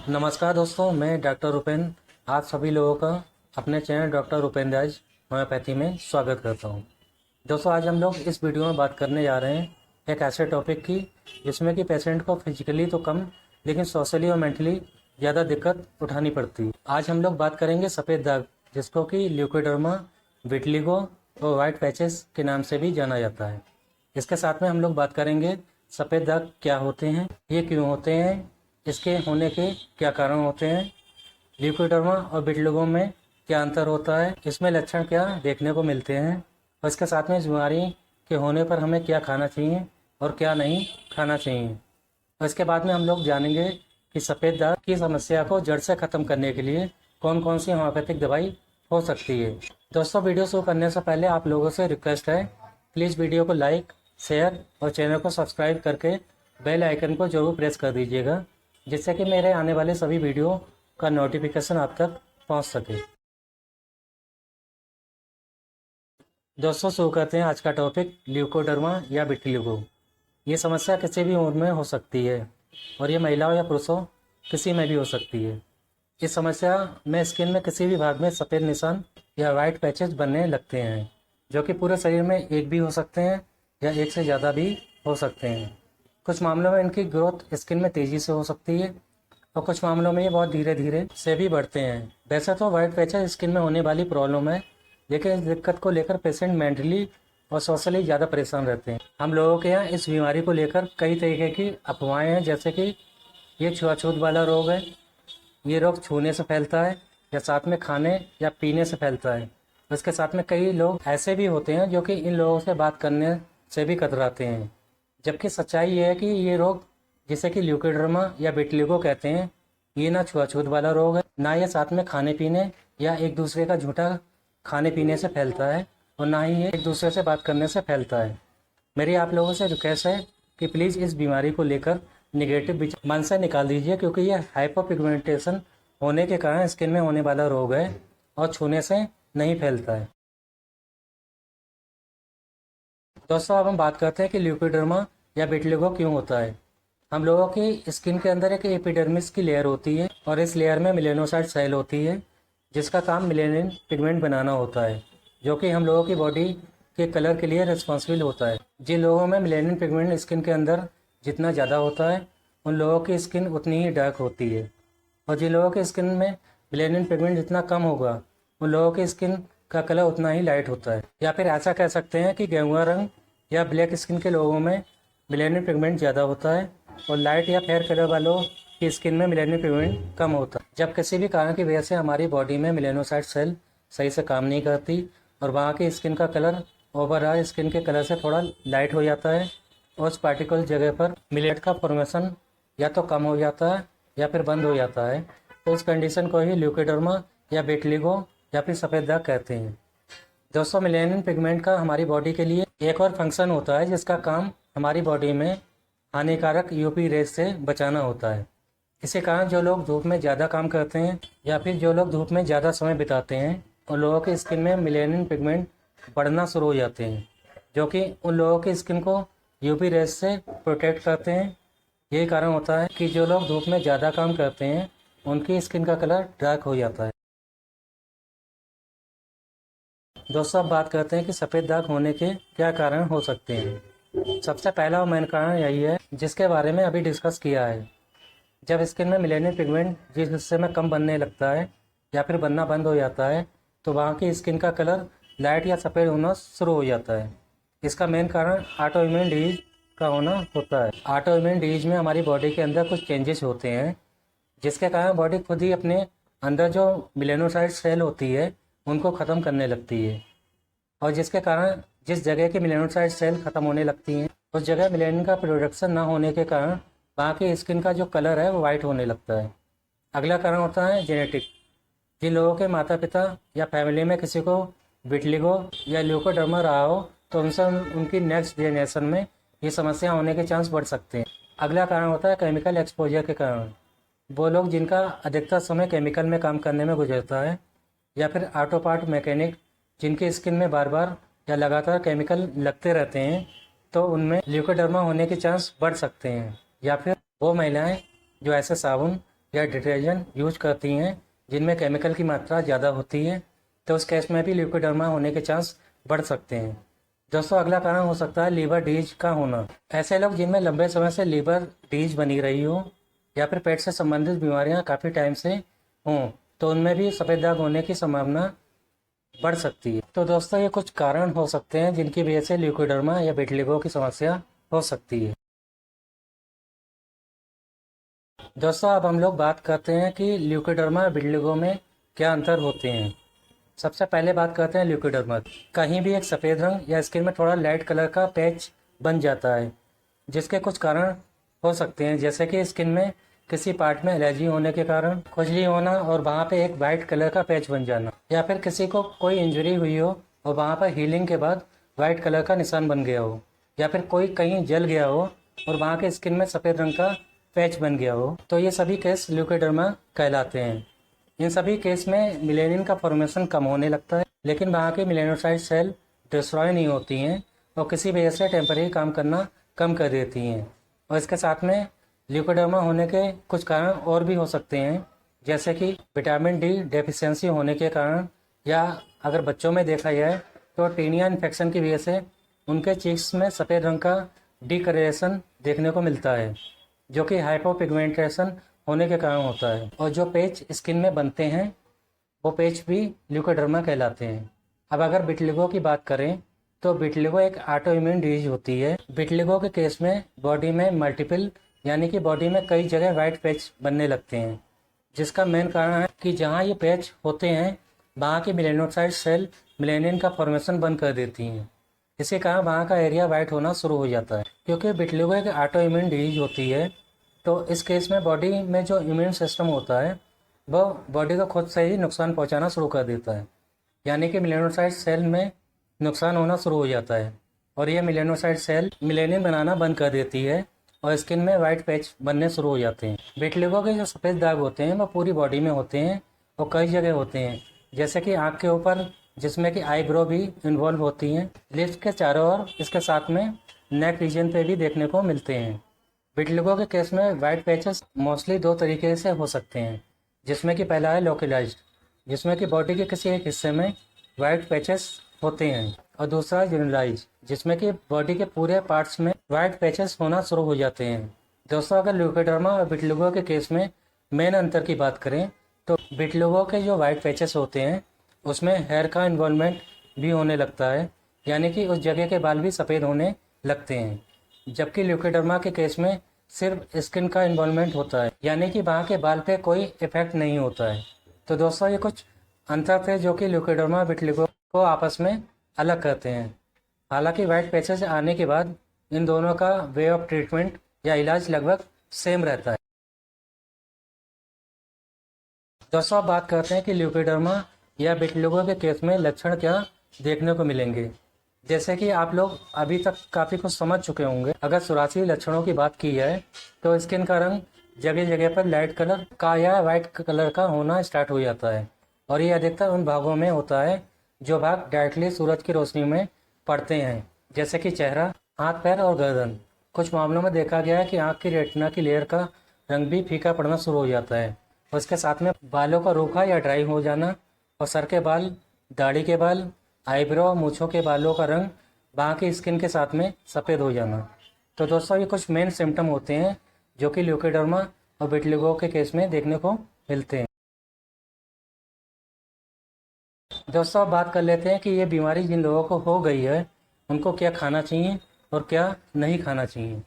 नमस्कार दोस्तों, मैं डॉक्टर रुपेंद्र आप सभी लोगों का अपने चैनल डॉक्टर रुपेंद्र राज होम्योपैथी में स्वागत करता हूं। दोस्तों, आज हम लोग इस वीडियो में बात करने जा रहे हैं एक ऐसे टॉपिक की जिसमें कि पेशेंट को फिजिकली तो कम लेकिन सोशली और मेंटली ज़्यादा दिक्कत उठानी पड़ती है। आज हम लोग बात करेंगे सफ़ेद दाग, जिसको कि ल्यूकोडर्मा, विटिलिगो और वाइट पैचेस के नाम से भी जाना जाता है। इसके साथ में हम लोग बात करेंगे सफ़ेद दाग क्या होते हैं, ये क्यों होते हैं, इसके होने के क्या कारण होते हैं, ल्यूकोडर्मा और विटिलिगो में क्या अंतर होता है, इसमें लक्षण क्या देखने को मिलते हैं, और इसके साथ में इस बीमारी के होने पर हमें क्या खाना चाहिए और क्या नहीं खाना चाहिए। और इसके बाद में हम लोग जानेंगे कि सफ़ेद दाग की समस्या को जड़ से ख़त्म करने के लिए कौन कौन सी होम्योपैथिक दवाई हो सकती है। दोस्तों, वीडियो शुरू करने से पहले आप लोगों से रिक्वेस्ट है, प्लीज़ वीडियो को लाइक, शेयर और चैनल को सब्सक्राइब करके बेल आइकन को जरूर प्रेस कर दीजिएगा, जिससे कि मेरे आने वाले सभी वीडियो का नोटिफिकेशन आप तक पहुंच सके। दोस्तों, शुरू करते हैं आज का टॉपिक, ल्यूकोडर्मा या विटिलिगो। ये समस्या किसी भी उम्र में हो सकती है और ये महिलाओं या पुरुषों किसी में भी हो सकती है। इस समस्या में स्किन में किसी भी भाग में सफ़ेद निशान या वाइट पैचेस बनने लगते हैं, जो कि पूरे शरीर में एक भी हो सकते हैं या एक से ज़्यादा भी हो सकते हैं। कुछ मामलों में इनकी ग्रोथ स्किन में तेज़ी से हो सकती है और कुछ मामलों में ये बहुत धीरे धीरे से भी बढ़ते हैं। वैसे तो वाइट पैचेस स्किन में होने वाली प्रॉब्लम है, लेकिन इस दिक्कत को लेकर पेशेंट मेंटली और सोशली ज़्यादा परेशान रहते हैं। हम लोगों के यहाँ इस बीमारी को लेकर कई तरीके की अफवाहें हैं, जैसे कि ये छुआछूत वाला रोग है, ये रोग छूने से फैलता है या साथ में खाने या पीने से फैलता है। इसके साथ में कई लोग ऐसे भी होते हैं जो कि इन लोगों से बात करने से भी कतराते हैं, जबकि सच्चाई ये है कि ये रोग, जिसे कि ल्यूकोडर्मा या विटिलिगो कहते हैं, ये ना छुआछूत वाला रोग है, ना ये साथ में खाने पीने या एक दूसरे का झूठा खाने पीने से फैलता है, और ना ही ये एक दूसरे से बात करने से फैलता है। मेरी आप लोगों से रिक्वेस्ट है कि प्लीज़ इस बीमारी को लेकर निगेटिव विचार मन से निकाल दीजिए, क्योंकि ये हाइपोपिगमेंटेशन होने के कारण स्किन में होने वाला रोग है और छूने से नहीं फैलता है। दोस्तों, अब हम बात करते हैं कि ल्यूकोडर्मा या विटिलिगो क्यों होता है। हम लोगों की स्किन के अंदर एक एपिडर्मिस की लेयर होती है और इस लेयर में मेलेनोसाइट सेल होती है, जिसका काम मेलेनिन पिगमेंट बनाना होता है, जो कि हम लोगों की बॉडी के कलर के लिए रिस्पॉन्सिबल होता है। जिन लोगों में मेलेनिन पिगमेंट स्किन के अंदर जितना ज़्यादा होता है, उन लोगों की स्किन उतनी ही डार्क होती है, और जिन लोगों की स्किन में मेलेनिन पिगमेंट जितना कम होगा, उन लोगों की स्किन का कलर उतना ही लाइट होता है। या फिर ऐसा कह सकते हैं कि गेहुआ रंग या ब्लैक स्किन के लोगों में मेलेनिन पिगमेंट ज़्यादा होता है और लाइट या फेयर कलर वालों की स्किन में मेलेनिन पिगमेंट कम होता है। जब किसी भी कारण की वजह से हमारी बॉडी में मेलेनोसाइट सेल सही से काम नहीं करती और वहाँ की स्किन का कलर ओवरऑल स्किन के कलर से थोड़ा लाइट हो जाता है और उस पार्टिकुलर जगह पर मिलेट का फॉर्मेशन या तो कम हो जाता है या फिर बंद हो जाता है, तो इस कंडीशन को ही ल्यूकोडर्मा या विटिलिगो या फिर सफ़ेद दाग कहते हैं। दोस्तों, मेलेनिन पिगमेंट का हमारी बॉडी के लिए एक और फंक्शन होता है, जिसका काम हमारी बॉडी में हानिकारक यूवी रेज से बचाना होता है। इसी कारण जो लोग धूप में ज़्यादा काम करते हैं या फिर जो लोग धूप में ज़्यादा समय बिताते हैं, उन लोगों की स्किन में मेलेनिन पिगमेंट बढ़ना शुरू हो जाते हैं, जो कि उन लोगों की स्किन को यूवी रेज से प्रोटेक्ट करते हैं। यही कारण होता है कि जो लोग धूप में ज़्यादा काम करते हैं, उनकी स्किन का कलर डार्क हो जाता है। दोस्तों, अब बात करते हैं कि सफ़ेद दाग होने के क्या कारण हो सकते हैं। सबसे पहला और मेन कारण यही है, जिसके बारे में अभी डिस्कस किया है। जब स्किन में मेलेनिन पिगमेंट जिस हिस्से में कम बनने लगता है या फिर बनना बंद हो जाता है, तो वहाँ की स्किन का कलर लाइट या सफ़ेद होना शुरू हो जाता है। इसका मेन कारण ऑटो इम्यून डिजीज का होना होता है। ऑटो इम्यून डिजीज में हमारी बॉडी के अंदर कुछ चेंजेस होते हैं, जिसके कारण बॉडी खुद ही अपने अंदर जो मेलेनोसाइट सेल होती है उनको ख़त्म करने लगती है, और जिसके कारण जिस जगह की मेलेनोसाइट सेल ख़त्म होने लगती हैं, उस जगह मेलेनिन का प्रोडक्शन ना होने के कारण वहाँ की स्किन का जो कलर है वो वाइट होने लगता है। अगला कारण होता है जेनेटिक। जिन लोगों के माता पिता या फैमिली में किसी को विटिलिगो या ल्यूकोडर्मा रहा हो, तो उनसे उनकी नेक्स्ट जनरेशन में ये समस्या होने के चांस बढ़ सकते हैं। अगला कारण होता है केमिकल एक्सपोजर के कारण। वो लोग जिनका अधिकतर समय केमिकल में काम करने में गुजरता है, या फिर ऑटो पार्ट मैकेनिक जिनकी स्किन में बार बार या लगातार केमिकल लगते रहते हैं, तो उनमें ल्यूकोडर्मा होने के चांस बढ़ सकते हैं। या फिर वो महिलाएं जो ऐसे साबुन या डिटर्जेंट यूज करती हैं जिनमें केमिकल की मात्रा ज़्यादा होती है, तो उस केस में भी ल्यूकोडर्मा होने के चांस बढ़ सकते हैं। दोस्तों, अगला कारण हो सकता है लीवर डिजीज का होना। ऐसे लोग जिनमें लंबे समय से लीवर डिजीज बनी रही हो या फिर पेट से संबंधित बीमारियां काफ़ी टाइम से हों, तो उनमें भी सफ़ेद दाग होने की संभावना बढ़ सकती है। तो दोस्तों, ये कुछ कारण हो सकते हैं जिनकी वजह से ल्यूकोडर्मा या विटिलिगो की समस्या हो सकती है। दोस्तों, अब हम लोग बात करते हैं कि ल्यूकोडर्मा और विटिलिगो में क्या अंतर होते हैं। सबसे पहले बात करते हैं ल्यूकोडर्मा। कहीं भी एक सफ़ेद रंग या स्किन में थोड़ा लाइट कलर का पैच बन जाता है, जिसके कुछ कारण हो सकते हैं, जैसे कि स्किन में किसी पार्ट में एलर्जी होने के कारण खुजली होना और वहाँ पे एक वाइट कलर का पैच बन जाना, या फिर किसी को कोई इंजरी हुई हो और वहाँ पर हीलिंग के बाद वाइट कलर का निशान बन गया हो, या फिर कोई कहीं जल गया हो और वहाँ के स्किन में सफ़ेद रंग का पैच बन गया हो, तो ये सभी केस ल्यूकोडर्मा कहलाते हैं। इन सभी केस में मिलेनिन का फॉर्मेशन कम होने लगता है, लेकिन वहाँ के मेलानोसाइट सेल डिस्ट्रॉय नहीं होती हैं और किसी वजह से टेम्परेरी काम करना कम कर देती हैं। और इसके साथ में ल्यूकोडर्मा होने के कुछ कारण और भी हो सकते हैं, जैसे कि विटामिन डी डेफिशिएंसी होने के कारण, या अगर बच्चों में देखा जाए तो टीनिया इन्फेक्शन की वजह से उनके चीक्स में सफ़ेद रंग का डीकलरेशन देखने को मिलता है, जो कि हाइपोपिगमेंटेशन होने के कारण होता है। और जो पेच स्किन में बनते हैं वो पेच भी ल्यूकोडर्मा कहलाते हैं। अब अगर विटिलिगो की बात करें तो विटिलिगो एक ऑटो इम्यून डिजीज होती है। विटिलिगो के केस में बॉडी में मल्टीपल यानी कि बॉडी में कई जगह वाइट पैच बनने लगते हैं, जिसका मेन कारण है कि जहाँ ये पैच होते हैं वहाँ की मेलानोसाइट सेल मेलानिन का फॉर्मेशन बंद कर देती हैं। इसी कारण वहाँ का एरिया वाइट होना शुरू हो जाता है। क्योंकि विटिलिगो एक ऑटो इम्यून डिजीज होती है, तो इस केस में बॉडी में जो इम्यून सिस्टम होता है वो बॉडी को खुद से ही नुकसान पहुंचाना शुरू कर देता है, यानी कि मेलानोसाइट सेल में नुकसान होना शुरू हो जाता है और ये मेलानोसाइट सेल मेलानिन बनाना बंद कर देती है और स्किन में वाइट पैच बनने शुरू हो जाते हैं। विटिलिगो के जो सफ़ेद दाग होते हैं वो पूरी बॉडी में होते हैं और कई जगह होते हैं, जैसे कि आँख के ऊपर, जिसमें कि आईब्रो भी इन्वॉल्व होती हैं, लिप्स के चारों ओर, इसके साथ में नेक रीजन पे भी देखने को मिलते हैं। विटिलिगो के केस में वाइट पैचेस मोस्टली दो तरीके से हो सकते हैं, जिसमें कि पहला है लोकलाइज्ड, जिसमें कि बॉडी के किसी एक हिस्से में वाइट पैचेस होते हैं, और दूसरा है जनरलाइज, जिसमें कि बॉडी के पूरे पार्ट्स में वाइट पैचेस होना शुरू हो जाते हैं। दोस्तों, अगर ल्यूकोडर्मा और विटिलिगो के केस में मेन अंतर की बात करें तो विटिलिगो के जो वाइट पैचेस होते हैं उसमें हेयर का इन्वॉल्वमेंट भी होने लगता है, यानी कि उस जगह के बाल भी सफ़ेद होने लगते हैं, जबकि ल्यूकोडर्मा के केस में सिर्फ स्किन का इन्वॉल्वमेंट होता है, यानी कि वहाँ के बाल पे कोई इफेक्ट नहीं होता है। तो दोस्तों, ये कुछ अंतर थे जो कि ल्यूकोडर्मा विटिलिगो को आपस में अलग करते हैं। हालांकि वाइट पैचेस आने के बाद इन दोनों का वे ऑफ ट्रीटमेंट या इलाज लगभग सेम रहता है। दोस्तों, अब बात करते हैं कि ल्यूकोडर्मा या विटिलिगो के केस में लक्षण क्या देखने को मिलेंगे। जैसे कि आप लोग अभी तक काफ़ी कुछ समझ चुके होंगे। अगर शुरुआती लक्षणों की बात की जाए तो स्किन का रंग जगह जगह पर लाइट कलर का या वाइट कलर का होना स्टार्ट हो जाता है, और ये अधिकतर उन भागों में होता है जो भाग डायरेक्टली सूरज की रोशनी में पड़ते हैं, जैसे कि चेहरा, हाथ, पैर और गर्दन। कुछ मामलों में देखा गया है कि आँख की रेटिना की लेयर का रंग भी फीका पड़ना शुरू हो जाता है, और इसके साथ में बालों का रूखा या ड्राई हो जाना, और सर के बाल, दाढ़ी के बाल, आईब्रो, मूछों के बालों का रंग वहाँ की स्किन के साथ में सफ़ेद हो जाना। तो दोस्तों, ये कुछ मेन सिम्टम होते हैं जो कि ल्यूकोडर्मा और विटिलिगो के केस में देखने को मिलते हैं। दोस्तों, अब बात कर लेते हैं कि ये बीमारी जिन लोगों को हो गई है उनको क्या खाना चाहिए और क्या नहीं खाना चाहिए।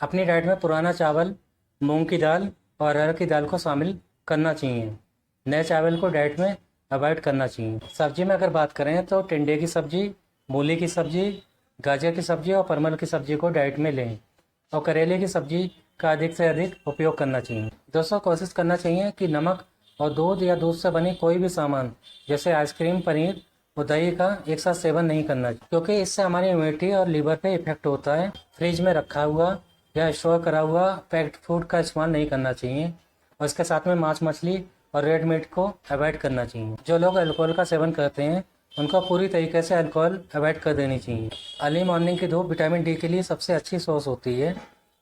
अपनी डाइट में पुराना चावल, मूंग की दाल और अरहर की दाल को शामिल करना चाहिए। नए चावल को डाइट में अवॉइड करना चाहिए। सब्जी में अगर बात करें तो टिंडे की सब्जी, मूली की सब्जी, गाजर की सब्जी और परमल की सब्जी को डाइट में लें, और करेले की सब्जी का अधिक से अधिक उपयोग करना चाहिए। दोस्तों, कोशिश करना चाहिए कि नमक और दूध या दूध से बनी कोई भी सामान जैसे आइसक्रीम, पनीर और दही का एक साथ सेवन नहीं करना चाहिए, क्योंकि इससे हमारी इम्यूनिटी और लीवर पे इफेक्ट होता है। फ्रिज में रखा हुआ या स्टोर करा हुआ पैक्ड फूड का इस्तेमाल नहीं करना चाहिए, और इसके साथ में मांस, मछली और रेड मीट को अवॉइड करना चाहिए। जो लोग अल्कोहल का सेवन करते हैं उनको पूरी तरीके से अल्कोहल अवॉइड कर देनी चाहिए। अर्ली मॉर्निंग की धूप विटामिन डी के लिए सबसे अच्छी सोर्स होती है,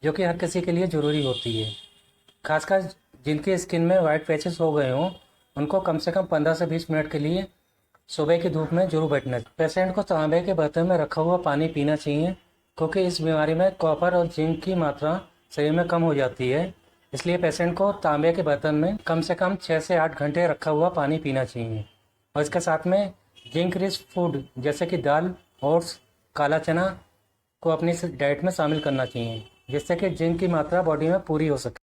जो कि हर किसी के लिए ज़रूरी होती है। खासकर जिनकी स्किन में वाइट पैचेस हो गए हों उनको कम से कम 15 से 20 मिनट के लिए सुबह की धूप में जरूर बैठना चाहिए। पेशेंट को तांबे के बर्तन में रखा हुआ पानी पीना चाहिए, क्योंकि इस बीमारी में कॉपर और जिंक की मात्रा शरीर में कम हो जाती है। इसलिए पेशेंट को तांबे के बर्तन में कम से कम 6 से 8 घंटे रखा हुआ पानी पीना चाहिए। और इसके साथ में जिंक रिच फूड जैसे कि दाल, ओट्स, काला चना को अपनी डाइट में शामिल करना चाहिए, जिससे कि जिंक की मात्रा बॉडी में पूरी हो सके।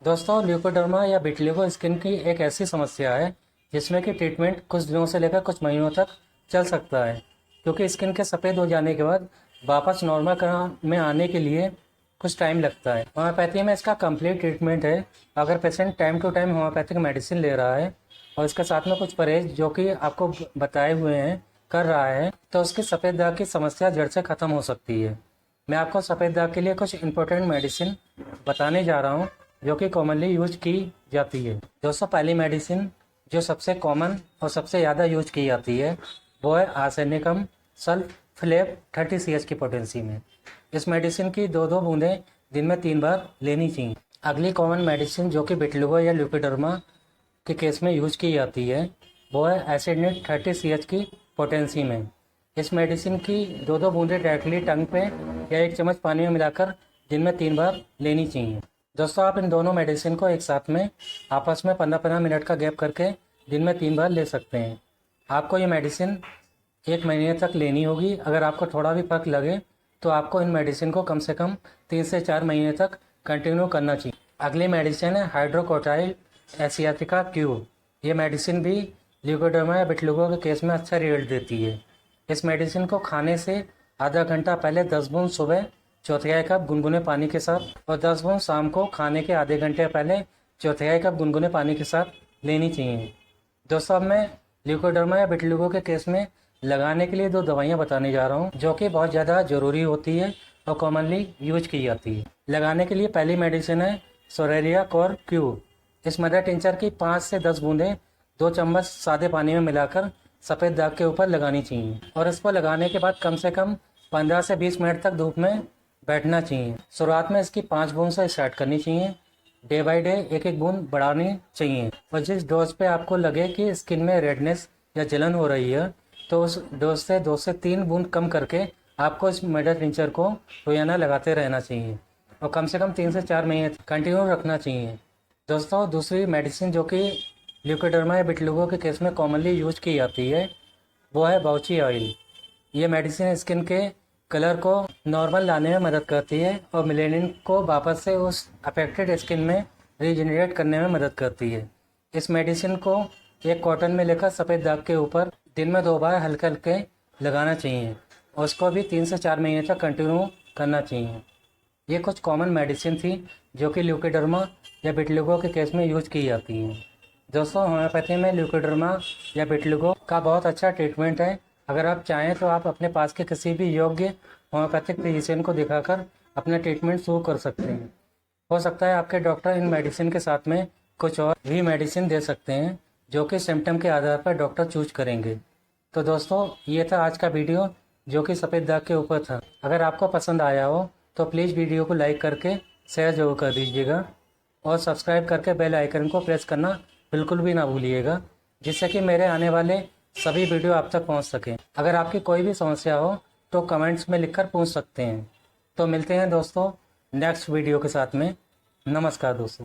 दोस्तों, ल्यूकोडर्मा या विटिलिगो स्किन की एक ऐसी समस्या है जिसमें कि ट्रीटमेंट कुछ दिनों से लेकर कुछ महीनों तक चल सकता है, क्योंकि स्किन के सफ़ेद हो जाने के बाद वापस नॉर्मल में आने के लिए कुछ टाइम लगता है। होम्योपैथी में इसका कंप्लीट ट्रीटमेंट है। अगर patient time to time homeopathic medicine ले रहा है और इसके साथ में कुछ परहेज जो कि आपको बताए हुए हैं कर रहा है, तो उसकी सफ़ेद दाग की समस्या जड़ से ख़त्म हो सकती है। मैं आपको सफ़ेद दाग के लिए कुछ इंपॉर्टेंट मेडिसिन बताने जा रहा हूँ जो कि कॉमनली यूज की जाती है। दोस्तों, पहली मेडिसिन जो सबसे कॉमन और सबसे ज़्यादा यूज की जाती है वो है आर्सेनिकम सल्फेट 30 CH की पोटेंसी में। इस मेडिसिन की 2-2 बूंदें दिन में 3 बार लेनी चाहिए। अगली कॉमन मेडिसिन जो कि विटिलिगो या ल्यूकोडर्मा के केस में यूज की जाती है वो है एसिडनेट 30 CH की पोटेंसी में। इस मेडिसिन की 2-2 बूंदें डायरेक्टली टंग पे या 1 चम्मच पानी में मिलाकर दिन में 3 बार लेनी चाहिए। दोस्तों, आप इन दोनों मेडिसिन को एक साथ में आपस में 15-15 मिनट का गैप करके दिन में 3 बार ले सकते हैं। आपको ये मेडिसिन 1 महीने तक लेनी होगी। अगर आपको थोड़ा भी फर्क लगे तो आपको इन मेडिसिन को कम से कम 3 से 4 महीने तक कंटिन्यू करना चाहिए। अगली मेडिसिन है हाइड्रोकोटाइल एसियाटिका क्यूब। ये मेडिसिन भी ल्यूकोडर्मा या विटिलिगो के केस में अच्छा रिजल्ट देती है। इस मेडिसिन को खाने से आधा घंटा पहले 10 बूंद सुबह चौथाई कप गुनगुने पानी के साथ और 10 बूंद शाम को खाने के आधे घंटे पहले चौथाई कप गुनगुने पानी के साथ लेनी चाहिए। दोस्तों, अब मैं ल्यूकोडर्मा या विटिलिगो के केस में लगाने के लिए 2 दवाइयाँ बताने जा रहा हूँ जो कि बहुत ज़्यादा ज़रूरी होती है और कॉमनली यूज की जाती है। लगाने के लिए पहली मेडिसिन है सोरेरिया कोर क्यूब। इस मदर टिंचर की 5 से 10 बूंदें 2 चम्मच सादे पानी में मिलाकर सफ़ेद दाग के ऊपर लगानी चाहिए और इसको लगाने के बाद कम से कम 15 से 20 मिनट तक धूप में बैठना चाहिए। शुरुआत में इसकी 5 बूंद से स्टार्ट करनी चाहिए। डे बाय डे 1-1 बूंद बढ़ानी चाहिए और जिस डोज पे आपको लगे कि स्किन में रेडनेस या जलन हो रही है तो उस डोज से 2 से 3 बूंद कम करके आपको इस मदर टिंचर को रोजाना लगाते रहना चाहिए और कम से कम 3 से 4 महीने कंटिन्यू रखना चाहिए। दोस्तों, दूसरी मेडिसिन जो कि ल्यूकोडर्मा या विटिलिगो के केस में कॉमनली यूज की जाती है वो है बाउची ऑयल। ये मेडिसिन स्किन के कलर को नॉर्मल लाने में मदद करती है और मेलेनिन को वापस से उस अफेक्टेड स्किन में रीजनरेट करने में मदद करती है। इस मेडिसिन को एक कॉटन में लेकर सफ़ेद दाग के ऊपर दिन में 2 बार हल्के हल्के लगाना चाहिए और उसको भी 3 से 4 महीने तक कंटिन्यू करना चाहिए। ये कुछ कॉमन मेडिसिन थी जो कि ल्यूकोडर्मा या विटिलिगो के केस में यूज की जाती हैं। दोस्तों, होम्योपैथी में ल्यूकोडर्मा या विटिलिगो का बहुत अच्छा ट्रीटमेंट है। अगर आप चाहें तो आप अपने पास के किसी भी योग्य होम्योपैथिक फिजिशियन को दिखाकर अपना ट्रीटमेंट शुरू कर सकते हैं। हो सकता है आपके डॉक्टर इन मेडिसिन के साथ में कुछ और भी मेडिसिन दे सकते हैं जो कि सिम्टम के आधार पर डॉक्टर चूज करेंगे। तो दोस्तों, ये था आज का वीडियो जो कि सफ़ेद दाग के ऊपर था। अगर आपको पसंद आया हो तो प्लीज़ वीडियो को लाइक करके शेयर जरूर कर दीजिएगा और सब्सक्राइब करके बेल आइकन को प्रेस करना बिल्कुल भी ना भूलिएगा, जिससे कि मेरे आने वाले सभी वीडियो आप तक पहुंच सकें। अगर आपकी कोई भी समस्या हो तो कमेंट्स में लिखकर पूछ सकते हैं। तो मिलते हैं दोस्तों नेक्स्ट वीडियो के साथ में। नमस्कार दोस्तों।